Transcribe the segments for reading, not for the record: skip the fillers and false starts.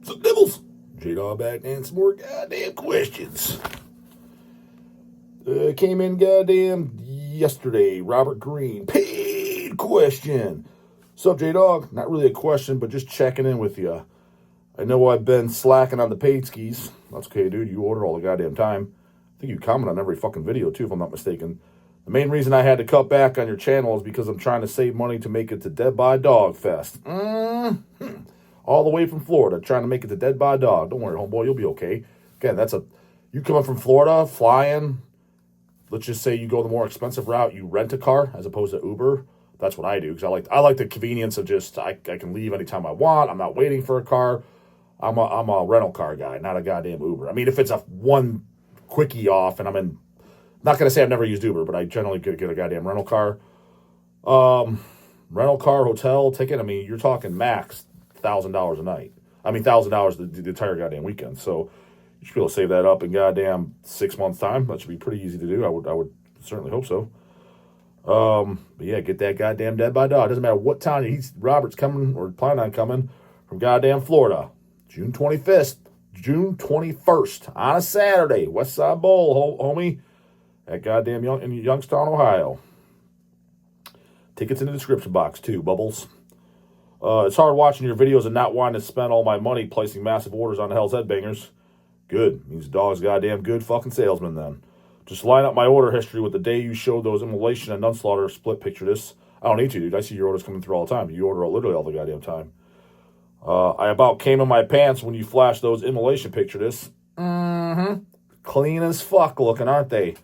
Some nibbles. J-Dawg back and some more goddamn questions. Came in goddamn yesterday. Robert Green. Paid question. Sup, J-Dawg? Not really a question, but just checking in with you. I know I've been slacking on the paid skis. That's okay, dude. You order all the goddamn time. I think you comment on every fucking video, too, if I'm not mistaken. The main reason I had to cut back on your channel is because I'm trying to save money to make it to Dead by dogfest. All the way from Florida, trying to make it to Dead by Dog. Don't worry, homeboy, you'll be okay. Again, you coming from Florida, flying, let's just say you go the more expensive route, you rent a car as opposed to Uber. That's what I do, because I like the convenience of just, I can leave anytime I want. I'm not waiting for a car. I'm a rental car guy, not a goddamn Uber. I mean, if it's a one quickie off and not going to say I've never used Uber, but I generally get a goddamn rental car. Rental car, hotel ticket, I mean, you're talking max $1,000 a night. I mean, $1,000 the entire goddamn weekend. So you should be able to save that up in goddamn 6 months' time. That should be pretty easy to do. I would certainly hope so. But yeah, get that goddamn Dead by Dog. Doesn't matter what town Robert's coming or planning on coming from goddamn Florida. June 21st on a Saturday. West Side Bowl, homie. At goddamn in Youngstown, Ohio. Tickets in the description box too, Bubbles. It's hard watching your videos and not wanting to spend all my money placing massive orders on Hell's Headbangers. Good. Means Dog's goddamn good fucking salesman then. Just line up my order history with the day you showed those Immolation and Nunslaughter split picture this. I don't need to, dude. I see your orders coming through all the time. You order literally all the goddamn time. I about came in my pants when you flashed those Immolation picture this. Clean as fuck looking, aren't they?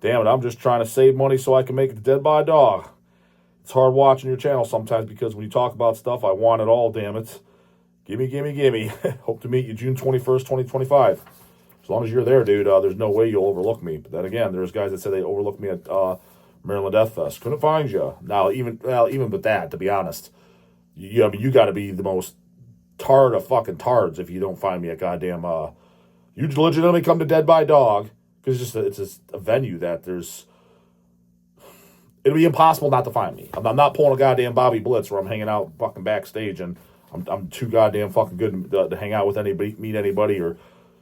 Damn it, I'm just trying to save money so I can make it to Dead by Dog. It's hard watching your channel sometimes because when you talk about stuff, I want it all, damn it. Gimme. Hope to meet you June 21st, 2025. As long as you're there, dude, there's no way you'll overlook me. But then again, there's guys that said they overlooked me at Maryland Deathfest. Couldn't find you. Now, even with that, to be honest, you got to be the most tard of fucking tards if you don't find me at goddamn... you legitimately come to Dead by Dog, because it's just a venue that it'll be impossible not to find me. I'm not pulling a goddamn Bobby Blitz where I'm hanging out fucking backstage and I'm too goddamn fucking good to hang out with anybody, meet anybody, or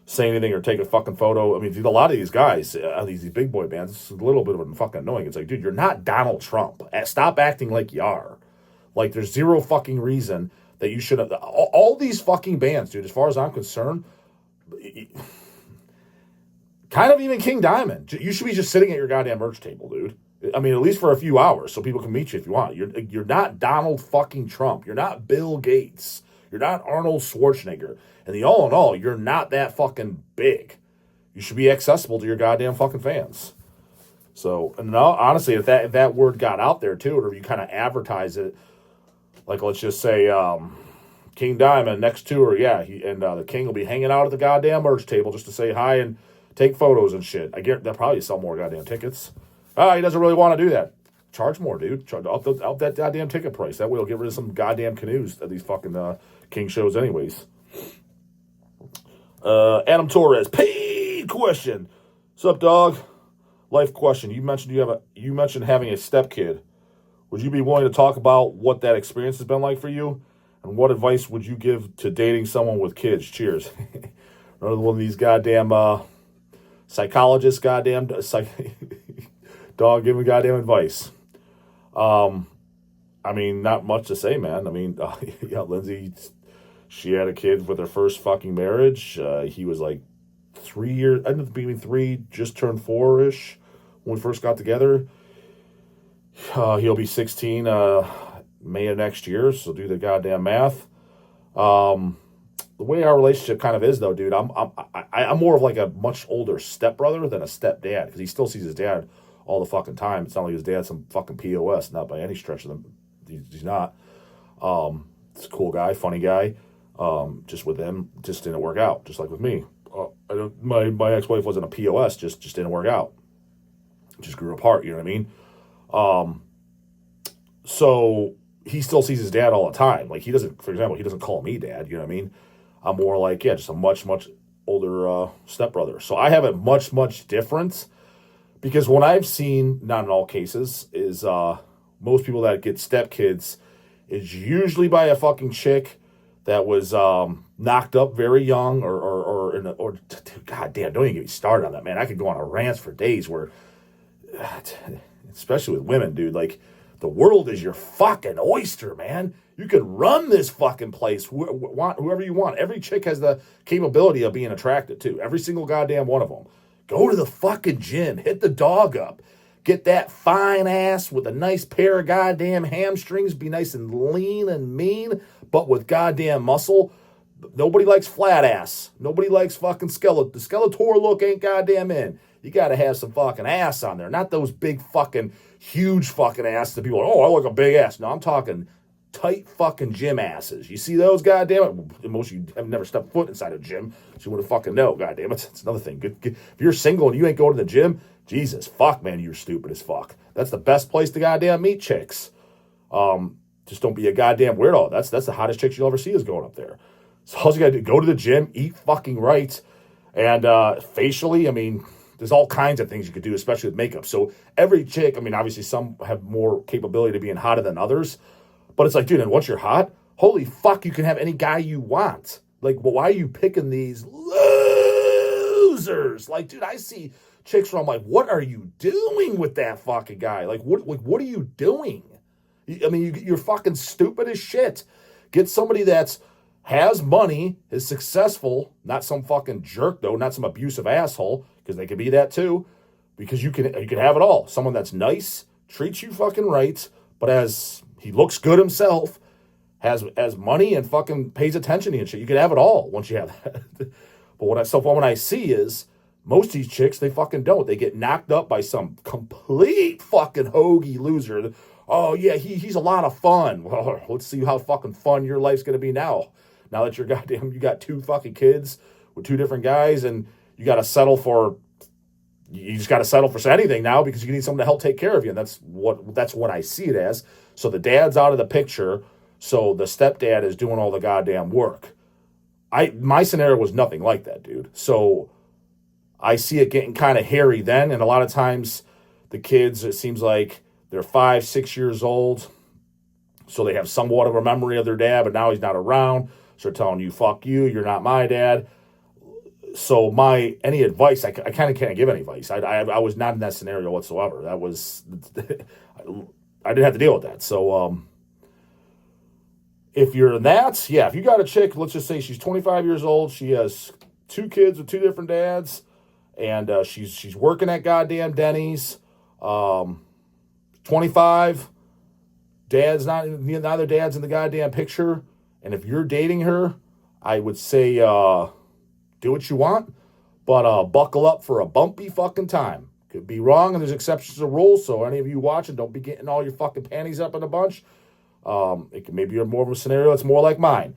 say anything or take a fucking photo. I mean, dude, a lot of these guys, these big boy bands, it's a little bit of a fucking annoying. It's like, dude, you're not Donald Trump. Stop acting like you are. Like, there's zero fucking reason that you should have. All these fucking bands, dude, as far as I'm concerned, kind of even King Diamond, you should be just sitting at your goddamn merch table, dude. I mean, at least for a few hours so people can meet you if you want. You're not Donald fucking Trump. You're not Bill Gates. You're not Arnold Schwarzenegger. And the all in all, you're not that fucking big. You should be accessible to your goddamn fucking fans. So, and no, honestly, if that word got out there too, or if you kind of advertise it, like let's just say King Diamond next tour, yeah, the King will be hanging out at the goddamn merch table just to say hi and take photos and shit. I get they'll probably sell more goddamn tickets. He doesn't really want to do that. Charge more, dude. Up that goddamn ticket price. That way we'll get rid of some goddamn canoes at these fucking King shows anyways. Adam Torres, paid question. Sup, dog? Life question. You mentioned having a stepkid. Would you be willing to talk about what that experience has been like for you? And what advice would you give to dating someone with kids? Cheers. Another one of these goddamn psychologists, goddamn dog giving goddamn advice. I mean, not much to say, man. I mean, yeah, Lindsay, she had a kid with her first fucking marriage. He was like 3 years, ended up being 3, just turned 4-ish when we first got together. He'll be 16 May of next year, so do the goddamn math. The way our relationship kind of is, though, dude, I'm more of like a much older stepbrother than a stepdad, because he still sees his dad all the fucking time. It's not like his dad's some fucking POS, not by any stretch of them. He's not. It's a cool guy, funny guy. Just with him, just didn't work out. Just like with me, my ex-wife wasn't a POS, just didn't work out. Just grew apart. You know what I mean? So he still sees his dad all the time. Like, he doesn't, for example, he doesn't call me dad. You know what I mean? I'm more like, yeah, just a much older stepbrother. So I have a much difference. Because what I've seen, not in all cases, is most people that get stepkids is usually by a fucking chick that was knocked up very young, or God damn, don't even get me started on that, man. I could go on a rant for days where, especially with women, dude, like, the world is your fucking oyster, man. You can run this fucking place, whoever you want. Every chick has the capability of being attracted to. Every single goddamn one of them. Go to the fucking gym. Hit the dog up. Get that fine ass with a nice pair of goddamn hamstrings. Be nice and lean and mean, but with goddamn muscle. Nobody likes flat ass. Nobody likes fucking skeleton. The Skeletor look ain't goddamn in. You got to have some fucking ass on there. Not those big fucking, huge fucking asses that people are, oh, I like a big ass. No, I'm talking tight fucking gym asses. You see those, goddamn it? Most of you have never stepped foot inside a gym, so you wouldn't fucking know, goddamn it. It's another thing. If you're single and you ain't going to the gym, Jesus, fuck, man, you're stupid as fuck. That's the best place to goddamn meet chicks. Just don't be a goddamn weirdo. That's the hottest chicks you'll ever see is going up there. So all you gotta do, go to the gym, eat fucking right, and facially, I mean, there's all kinds of things you could do, especially with makeup. So every chick, I mean, obviously some have more capability to being hotter than others, but it's like, dude, and once you're hot, holy fuck, you can have any guy you want. Like, well, why are you picking these losers? Like, dude, I see chicks where I'm like, what are you doing with that fucking guy? Like, what are you doing? I mean, you're fucking stupid as shit. Get somebody that's has money, is successful, not some fucking jerk though, not some abusive asshole, because they could be that too, because you can have it all. Someone that's nice, treats you fucking right, but he looks good himself, has money and fucking pays attention to you and shit. You can have it all once you have that. But what I see is most of these chicks, they fucking don't. They get knocked up by some complete fucking hoagie loser. Oh yeah, he's a lot of fun. Well, let's see how fucking fun your life's gonna be now. Now that you got 2 fucking kids with 2 different guys, and you just got to settle for anything now because you need someone to help take care of you. And that's what I see it as. So the dad's out of the picture. So the stepdad is doing all the goddamn work. My scenario was nothing like that, dude. So I see it getting kind of hairy then. And a lot of times the kids, it seems like they're 5, 6 years old. So they have somewhat of a memory of their dad, but now he's not around. So they're telling you, fuck you, you're not my dad. So any advice, I kind of can't give any advice. I was not in that scenario whatsoever. That was, I didn't have to deal with that. So if you're in that, yeah, if you got a chick, let's just say she's 25 years old, she has 2 kids with 2 different dads, and she's working at goddamn Denny's, 25, neither dad's in the goddamn picture, and if you're dating her, I would say, do what you want, but buckle up for a bumpy fucking time. Could be wrong, and there's exceptions to rules, so any of you watching, don't be getting all your fucking panties up in a bunch. Maybe you're more of a scenario that's more like mine,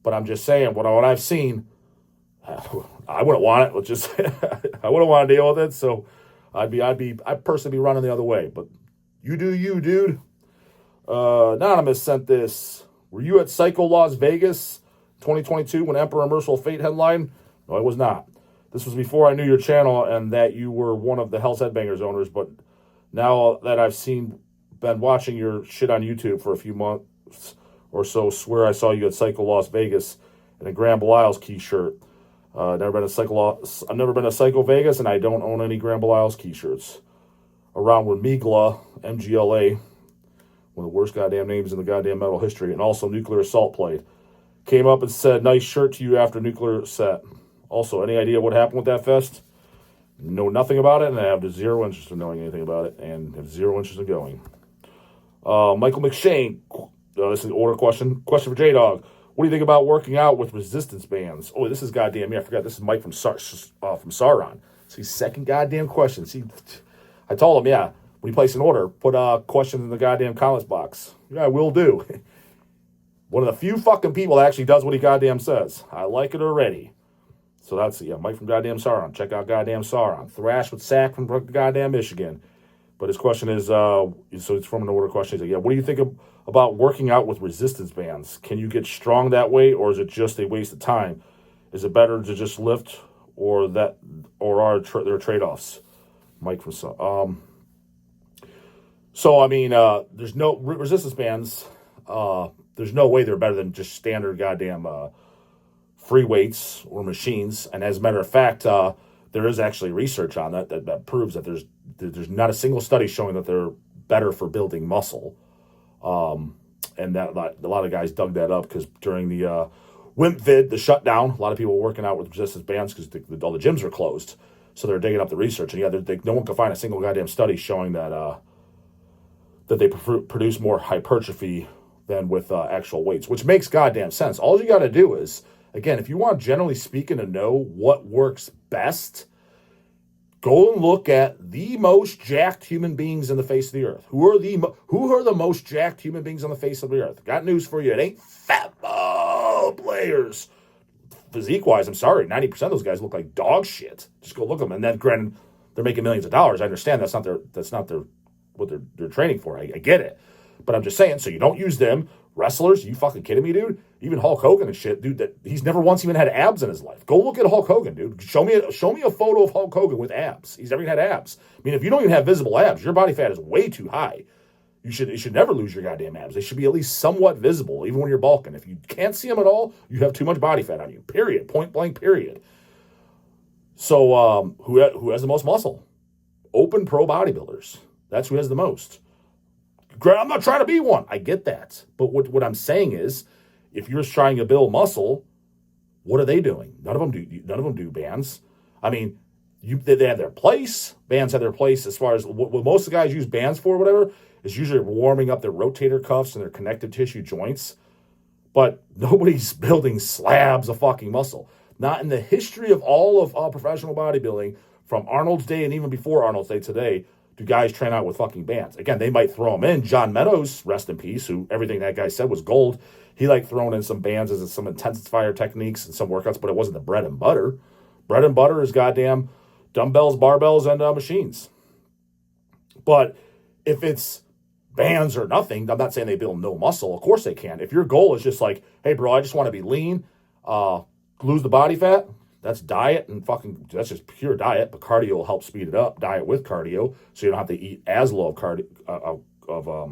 but I'm just saying, what I've seen, I wouldn't want it. I wouldn't want to deal with it, so I'd personally be running the other way, but you do you, dude. Anonymous sent this. Were you at Psycho Las Vegas 2022 when Emperor and Merciful Fate headlined? No, I was not. This was before I knew your channel and that you were one of the Hell's Headbangers owners, but now that I've been watching your shit on YouTube for a few months or so, swear I saw you at Psycho Las Vegas in a Grand Belial's key shirt. I've never been to Psycho Vegas, and I don't own any Grand Belial's key shirts. Around with Migla, MGLA, one of the worst goddamn names in the goddamn metal history, and also Nuclear Assault played. Came up and said, nice shirt to you after Nuclear set. Also, any idea what happened with that fest? Know nothing about it, and I have zero interest in knowing anything about it, and have zero interest in going. Michael McShane, this is an order question. Question for J-Dog. What do you think about working out with resistance bands? Oh, this is goddamn me. I forgot. This is Mike from Sauron. See, second goddamn question. See, I told him, yeah, when you place an order, put questions in the goddamn comments box. Yeah, I will do. One of the few fucking people that actually does what he goddamn says. I like it already. So that's, yeah, Mike from goddamn Sauron. Check out goddamn Sauron. Thrash with Sack from goddamn Michigan. But his question is, so it's from an order question. He's like, yeah, what do you think about working out with resistance bands? Can you get strong that way, or is it just a waste of time? Is it better to just lift, or are there trade-offs? Mike from So, I mean, there's no resistance bands. there's no way they're better than just standard goddamn free weights or machines. And as a matter of fact, there is actually research on that proves that there's not a single study showing that they're better for building muscle. And that a lot of guys dug that up because during the WIMP the shutdown, a lot of people were working out with resistance bands because all the gyms are closed. So they're digging up the research. And yeah, no one can find a single goddamn study showing that they produce more hypertrophy than with actual weights, which makes goddamn sense. All you got to do is, again, if you want, generally speaking, to know what works best, go and look at the most jacked human beings in the face of the earth. Who are the most jacked human beings on the face of the earth? Got news for you. It ain't fat players. Physique-wise, I'm sorry, 90% of those guys look like dog shit. Just go look at them. And then, granted, they're making millions of dollars. I understand that's not what they're training for. I get it. But I'm just saying, so you don't use them. Wrestlers, you fucking kidding me, dude? Even Hulk Hogan and shit, dude, that he's never once even had abs in his life. Go look at Hulk Hogan, dude. Show me a photo of Hulk Hogan with abs. He's never even had abs. I mean, if you don't even have visible abs, your body fat is way too high. You should never lose your goddamn abs. They should be at least somewhat visible, even when you're bulking. If you can't see them at all, you have too much body fat on you. Period. Point blank. Period. So who has the most muscle? Open pro bodybuilders. That's who has the most. I'm not trying to be one. I get that. But what I'm saying is, if you're trying to build muscle, what are they doing? None of them do bands. I mean, they have their place. Bands have their place as far as what most of the guys use bands for, whatever, is usually warming up their rotator cuffs and their connective tissue joints. But nobody's building slabs of fucking muscle. Not in the history of all of professional bodybuilding, from Arnold's day and even before Arnold's day today, do guys train out with fucking bands. Again, they might throw them in. John Meadows, rest in peace, who everything that guy said was gold, he liked throwing in some bands as some intensifier techniques and some workouts, but it wasn't the bread and butter. Bread and butter is goddamn dumbbells, barbells, and machines. But if it's bands or nothing, I'm not saying they build no muscle. Of course they can. If your goal is just like, hey, bro, I just want to be lean, lose the body fat, that's diet and that's just pure diet, but cardio will help speed it up. Diet with cardio, so you don't have to eat as low of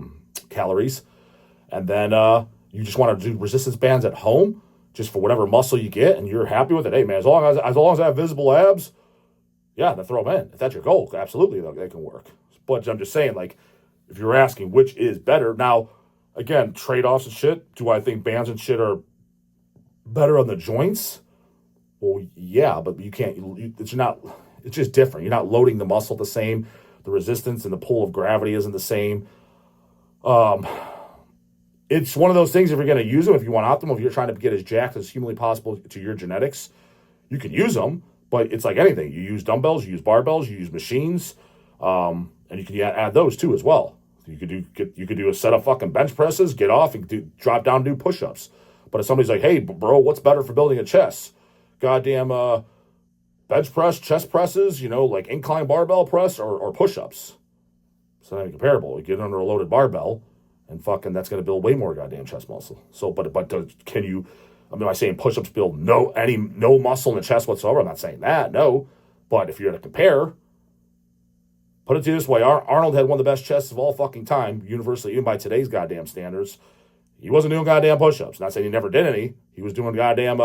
calories. And then you just want to do resistance bands at home, just for whatever muscle you get, and you're happy with it. Hey, man, as long as I have visible abs, yeah, then throw them in. If that's your goal, absolutely, they can work. But I'm just saying, like, if you're asking which is better, now, again, trade-offs and shit, do I think bands and shit are better on the joints? Well, yeah, but you can't, it's just different. You're not loading the muscle the same. The resistance and the pull of gravity isn't the same. It's one of those things, if you're going to use them, if you want optimal, if you're trying to get as jacked as humanly possible to your genetics, you can use them, but it's like anything. You use dumbbells, you use barbells, you use machines, and you can add those too as well. You could do a set of fucking bench presses, get off, and drop down and do push-ups. But if somebody's like, hey, bro, what's better for building a chest? Goddamn bench press, chest presses, like incline barbell press or push-ups. It's not even comparable. You get under a loaded barbell, and fucking that's going to build way more goddamn chest muscle. So, can you? Am I saying push-ups build no muscle in the chest whatsoever? I'm not saying that, no. But if you're to compare, put it to you this way: Arnold had one of the best chests of all fucking time, universally, even by today's goddamn standards. He wasn't doing goddamn push-ups. Not saying he never did any. He was doing goddamn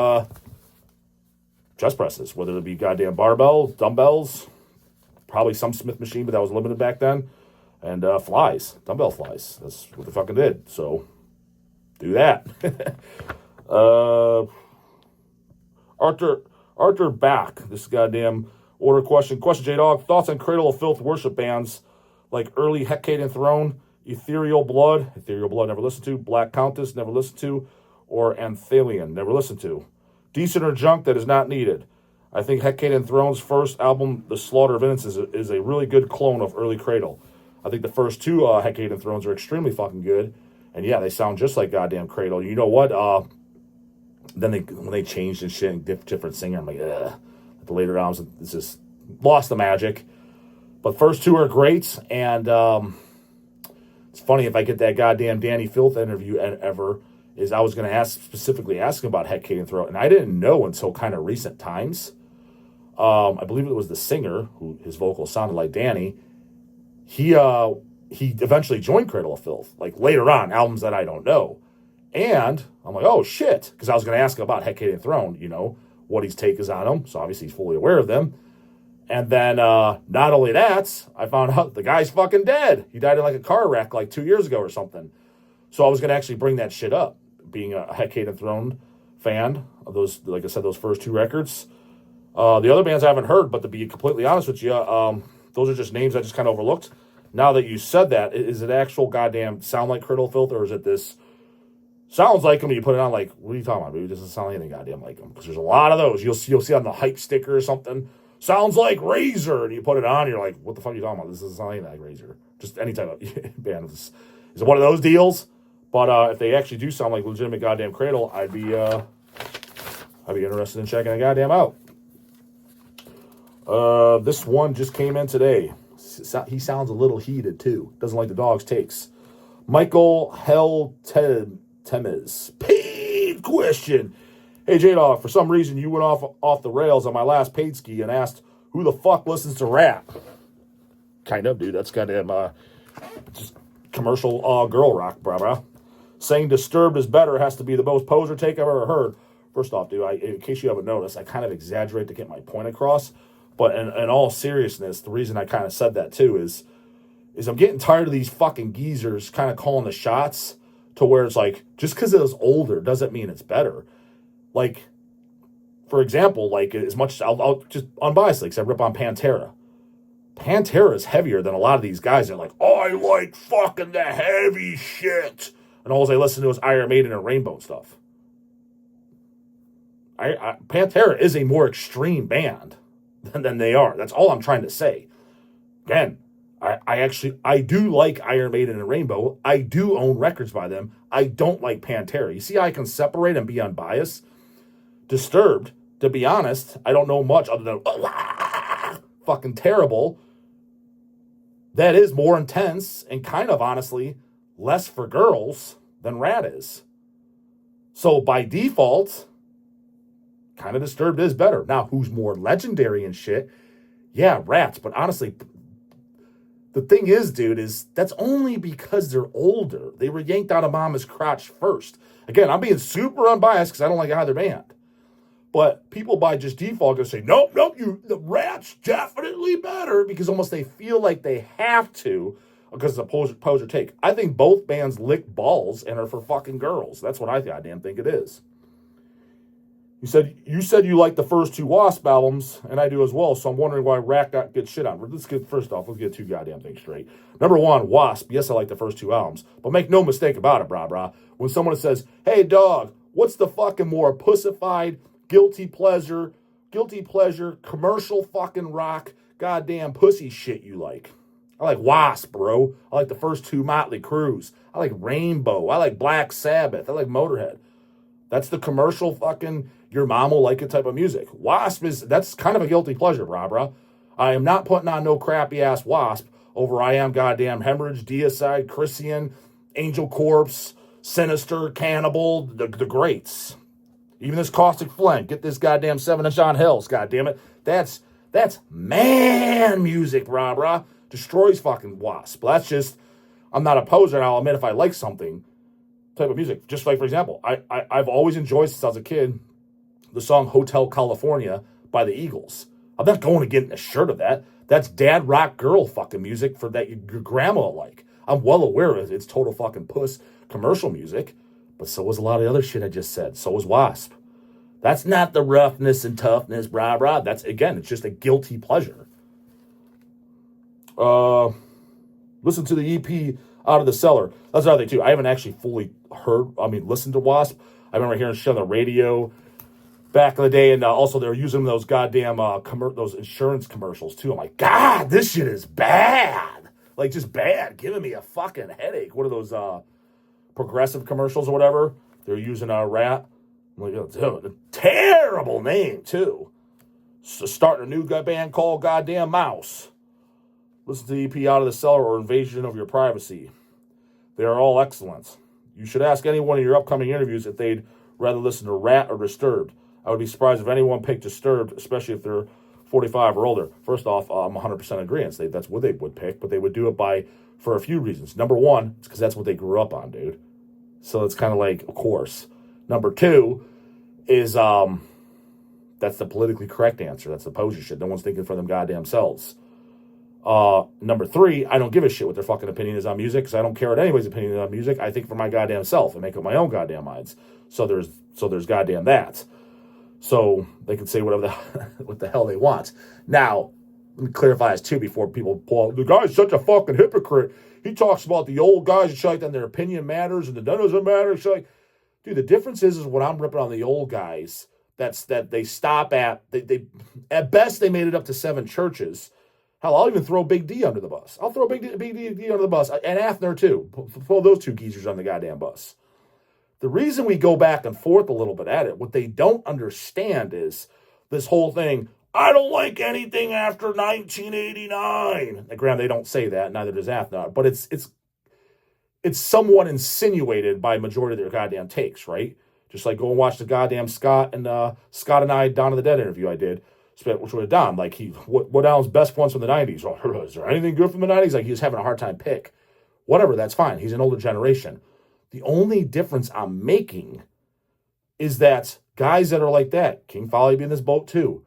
chest presses, whether it be goddamn barbell, dumbbells, probably some Smith machine, but that was limited back then, and flies, dumbbell flies. That's what they fucking did. So do that. Arthur Back, this goddamn order question, J-Dog, thoughts on Cradle of Filth worship bands like early Hecate and Throne, Ethereal Blood, never listened to, Black Countess, never listened to, or Anthelion, never listened to. Decent or junk that is not needed. I think Hecate and Throne's first album, The Slaughter of Innocence, is a really good clone of early Cradle. I think the first two Hecate and Thrones are extremely fucking good. And yeah, they sound just like goddamn Cradle. You know what? Then when they changed and shit and different singer, I'm like, ugh. The later albums, it's just lost the magic. But first two are great. And it's funny, if I get that goddamn Danny Filth interview ever, is I was going to specifically ask him about Hecate and Throne, and I didn't know until kind of recent times. I believe it was the singer, who his vocals sounded like Danny. He eventually joined Cradle of Filth, like later on, albums that I don't know. And I'm like, oh, shit. Because I was going to ask him about Hecate Enthroned, what his take is on them. So obviously he's fully aware of them. And then not only that, I found out the guy's fucking dead. He died in like a car wreck like 2 years ago or something. So I was going to actually bring that shit up, being a Hecate Enthroned fan of those, like I said, those first 2 records. The other bands I haven't heard, but to be completely honest with you, those are just names I just kind of overlooked. Now that you said that, is it actual goddamn sound like Cradle of Filth, or is it this sounds like them and you put it on like, what are you talking about, dude? It doesn't sound like anything goddamn like them. Because there's a lot of those. You'll see on the hype sticker or something, sounds like Razor, and you put it on, and you're like, what the fuck are you talking about? This doesn't sound like Razor. Just any type of band. Is it one of those deals? But if they actually do sound like legitimate goddamn Cradle, I'd be interested in checking it goddamn out. This one just came in today. He sounds a little heated too. Doesn't like the DAWG's takes. Michael Temes. Paid question. Hey J-Dog, for some reason you went off the rails on my last paid ski and asked who the fuck listens to rap. Kind of, dude. That's goddamn just commercial girl rock, brah. Saying Disturbed is better has to be the most poser take I've ever heard. First off, dude, in case you haven't noticed, I kind of exaggerate to get my point across. But in all seriousness, the reason I kind of said that too is I'm getting tired of these fucking geezers kind of calling the shots to where it's like, just because it was older doesn't mean it's better. Like, for example, like as much as I'll just unbiasedly, because I rip on Pantera. Pantera is heavier than a lot of these guys. They're like, oh, I like fucking the heavy shit. And all I listen to is Iron Maiden and Rainbow stuff. Pantera is a more extreme band than they are. That's all I'm trying to say. Again, I do like Iron Maiden and Rainbow. I do own records by them. I don't like Pantera. You see how I can separate and be unbiased? Disturbed, to be honest, I don't know much other than fucking terrible. That is more intense and kind of honestly less for girls than Rat is. So by default, kind of Disturbed is better. Now, who's more legendary and shit? Yeah, Rats. But honestly, the thing is, dude, is that's only because they're older. They were yanked out of mama's crotch first. Again, I'm being super unbiased because I don't like either band. But people by just default go say, nope, the Rats definitely better because almost they feel like they have to because it's a poser take. I think both bands lick balls and are for fucking girls. That's what I goddamn think it is. You said you like the first 2 Wasp albums, and I do as well, so I'm wondering why Rat got good shit on. Let's get 2 goddamn things straight. Number 1, Wasp. Yes, I like the first 2 albums, but make no mistake about it, brah. When someone says, hey, dog, what's the fucking more pussified, guilty pleasure, commercial fucking rock, goddamn pussy shit you like? I like Wasp, bro. I like the first 2 Motley Crues. I like Rainbow. I like Black Sabbath. I like Motorhead. That's the commercial fucking your mom will like it type of music. Wasp that's kind of a guilty pleasure, brah. I am not putting on no crappy ass Wasp over I Am Goddamn Hemorrhage, Deicide, Christian, Angel Corpse, Sinister, Cannibal, the greats. Even this Caustic Flint. Get this goddamn 7-inch on Hills, goddammit. That's man music, brah. Destroys fucking Wasp. But that's just, I'm not a poser, and I'll admit if I like something type of music. Just like, for example, I've always enjoyed since I was a kid the song Hotel California by the Eagles. I'm not going to get a shirt of that. That's dad rock girl fucking music for that your grandma will like. I'm well aware of it. It's total fucking puss commercial music. But so was a lot of the other shit I just said. So was Wasp. That's not the roughness and toughness, brah. That's, again, it's just a guilty pleasure. Listen to the EP Out of the Cellar. That's another thing, too. I haven't actually fully listened to Wasp. I remember hearing shit on the radio back in the day, and also they were using those goddamn those insurance commercials, too. I'm like, God, this shit is bad. Like, just bad. Giving me a fucking headache. What are those progressive commercials or whatever? They're using a Rat. I'm like, dude, a terrible name, too. So starting a new band called Goddamn Mouse. Listen to the EP Out of the Cellar or Invasion of Your Privacy. They are all excellent. You should ask anyone in your upcoming interviews if they'd rather listen to Rat or Disturbed. I would be surprised if anyone picked Disturbed, especially if they're 45 or older. First off, I'm 100% agreeant. That's what they would pick, but they would do it for a few reasons. Number one, it's because that's what they grew up on, dude. So it's kind of like, of course. Number two is that's the politically correct answer. That's the poser shit. No one's thinking for them goddamn selves. Number three, I don't give a shit what their fucking opinion is on music, because I don't care what anybody's opinion is on music. I think for my goddamn self and make up my own goddamn minds. So there's goddamn that. So they can say whatever what the hell they want. Now, let me clarify this too before people pull out, the guy's such a fucking hypocrite. He talks about the old guys and shit like that, and their opinion matters and the doesn't matter. Shit like, dude, the difference is when I'm ripping on the old guys, that they stop at, they at best they made it up to 7 churches. Hell, I'll even throw Big D under the bus. I'll throw Big D under the bus. And Athner too. Throw those 2 geezers on the goddamn bus. The reason we go back and forth a little bit at it, what they don't understand is this whole thing, I don't like anything after 1989. Like, Graham, they don't say that, neither does Athner. But it's somewhat insinuated by majority of their goddamn takes, right? Just like go and watch the goddamn Scott and I Dawn of the Dead interview I did, which was Don. Like, what Alan's best ones from the 90s? Oh, is there anything good from the 90s? Like, he was having a hard time pick. Whatever, that's fine. He's an older generation. The only difference I'm making is that guys that are like that, King Folly be in this boat too.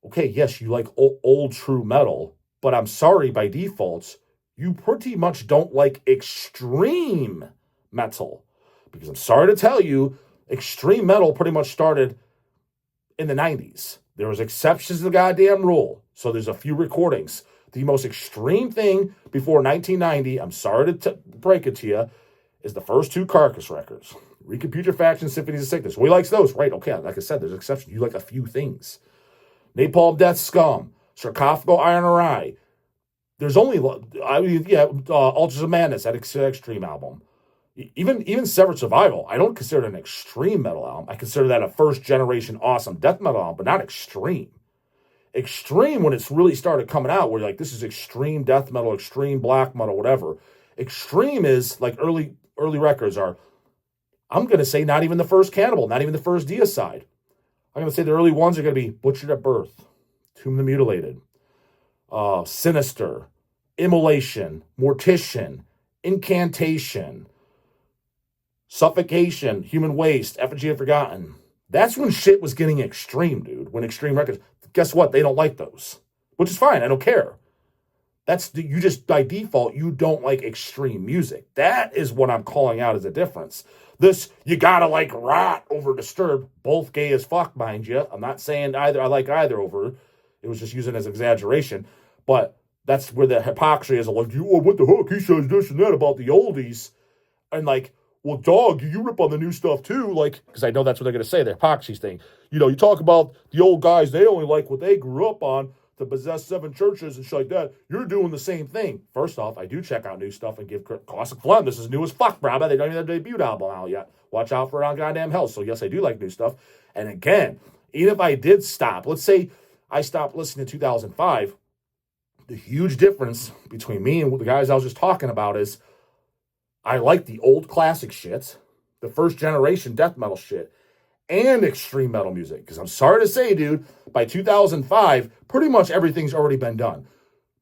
Okay, yes, you like old true metal, but I'm sorry, by default, you pretty much don't like extreme metal. Because I'm sorry to tell you, extreme metal pretty much started in the 90s. There was exceptions to the goddamn rule. So there's a few recordings. The most extreme thing before 1990, I'm sorry to break it to you, is the first 2 Carcass records. Reconputrefaction, Symphonies of Sickness. We likes those, right? Okay, like I said, there's exceptions. You like a few things. Napalm Death Scum, Sarcophago Iron Eye. There's only, Ultras of Madness, that extreme album. Even Severed Survival, I don't consider it an extreme metal album. I consider that a first generation awesome death metal album, but not extreme. Extreme, when it's really started coming out, where you're like, this is extreme death metal, extreme black metal, whatever. Extreme is like early records are, I'm going to say not even the first Cannibal, not even the first Deicide. I'm going to say the early ones are going to be Butchered at Birth, Tomb of the Mutilated, Sinister, Immolation, Mortician, Incantation, Suffocation, Human Waste, Effigy of Forgotten. That's when shit was getting extreme, dude. When extreme records, guess what? They don't like those, which is fine. I don't care. You just, by default, you don't like extreme music. That is what I'm calling out as a difference. This, you gotta like Rot over Disturbed, both gay as fuck, mind you. I'm not saying either, I like either over. It was just using as exaggeration. But that's where the hypocrisy is. Like, what the heck? He says this and that about the oldies. And like, well, dog, you rip on the new stuff too. Like, because I know that's what they're going to say, the hypocrisy thing. You talk about the old guys, they only like what they grew up on, to possess 7 churches and shit like that. You're doing the same thing. First off, I do check out new stuff and give Classic Phlegm. This is new as fuck, bro. They don't even have a debut album out yet. Watch out for it on goddamn hell. So yes, I do like new stuff. And again, even if I did stop, let's say I stopped listening in 2005, the huge difference between me and the guys I was just talking about is I like the old classic shit, the first generation death metal shit, and extreme metal music. Because I'm sorry to say, dude, by 2005, pretty much everything's already been done.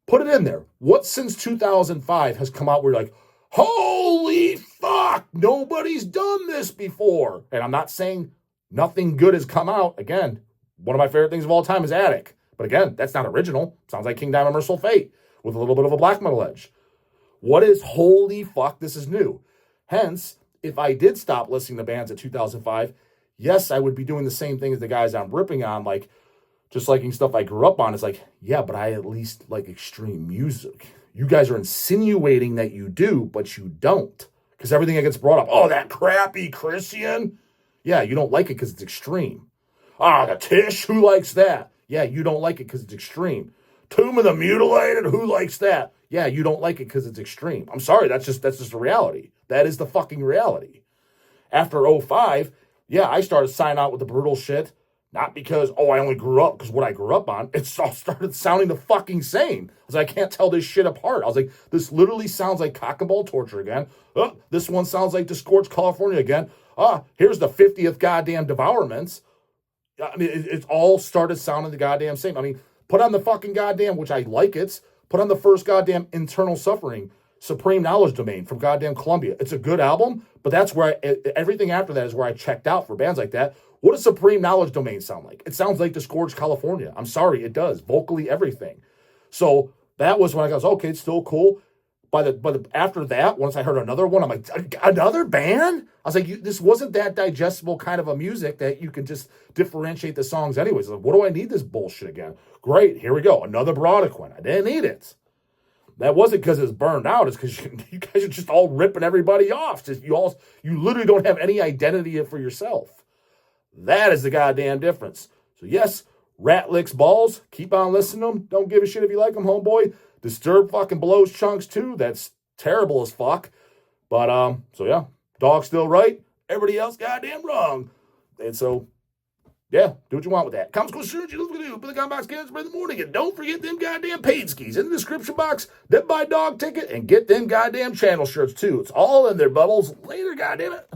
Put it in there. What since 2005 has come out where you're like, holy fuck, nobody's done this before? And I'm not saying nothing good has come out. Again, one of my favorite things of all time is Attic. But again, that's not original. Sounds like King Diamond Merciful Fate with a little bit of a black metal edge. What is holy fuck, this is new. Hence, if I did stop listening to bands at 2005, yes, I would be doing the same thing as the guys I'm ripping on, like just liking stuff I grew up on. It's like, yeah, but I at least like extreme music. You guys are insinuating that you do, but you don't. Because everything that gets brought up, oh, that crappy Christian. Yeah, you don't like it because it's extreme. Ah, the Tish, who likes that? Yeah, you don't like it because it's extreme. Tomb of the Mutilated, who likes that? Yeah, you don't like it because it's extreme. I'm sorry, that's just the reality. That is the fucking reality. After 05, yeah, I started signing out with the brutal shit. Not because, I only grew up, because what I grew up on, it all started sounding the fucking same. I was like, I can't tell this shit apart. I was like, this literally sounds like cock and ball torture again. This one sounds like Disgorged California again. Here's the 50th goddamn Devourments. I mean, it all started sounding the goddamn same. I mean, put on the fucking goddamn, which I like it, put on the first goddamn Internal Suffering. Supreme Knowledge Domain from goddamn Columbia. It's a good album, but that's where everything after that is where I checked out for bands like that. What does Supreme Knowledge Domain sound like? It sounds like Disgorged California. I'm sorry, it does. Vocally, everything. So that was when I goes, okay, it's still cool. After that, once I heard another one, I'm like, another band? I was like, this wasn't that digestible kind of a music that you can just differentiate the songs anyways. Like, what do I need this bullshit again? Great, here we go. Another Brodequin. I didn't need it. That wasn't because it's burned out. It's because you guys are just all ripping everybody off. Just you literally don't have any identity for yourself. That is the goddamn difference. So yes, Rat licks balls. Keep on listening to them. Don't give a shit if you like them, homeboy. Disturbed fucking blows chunks too. That's terrible as fuck. But so yeah, DAWG still right. Everybody else goddamn wrong. And so yeah, do what you want with that. Comments, questions, you do. Put the comment box again in the morning. And don't forget them goddamn paid skis in the description box. Then buy DAWG ticket and get them goddamn channel shirts too. It's all in there, bubbles. Later, goddamn it.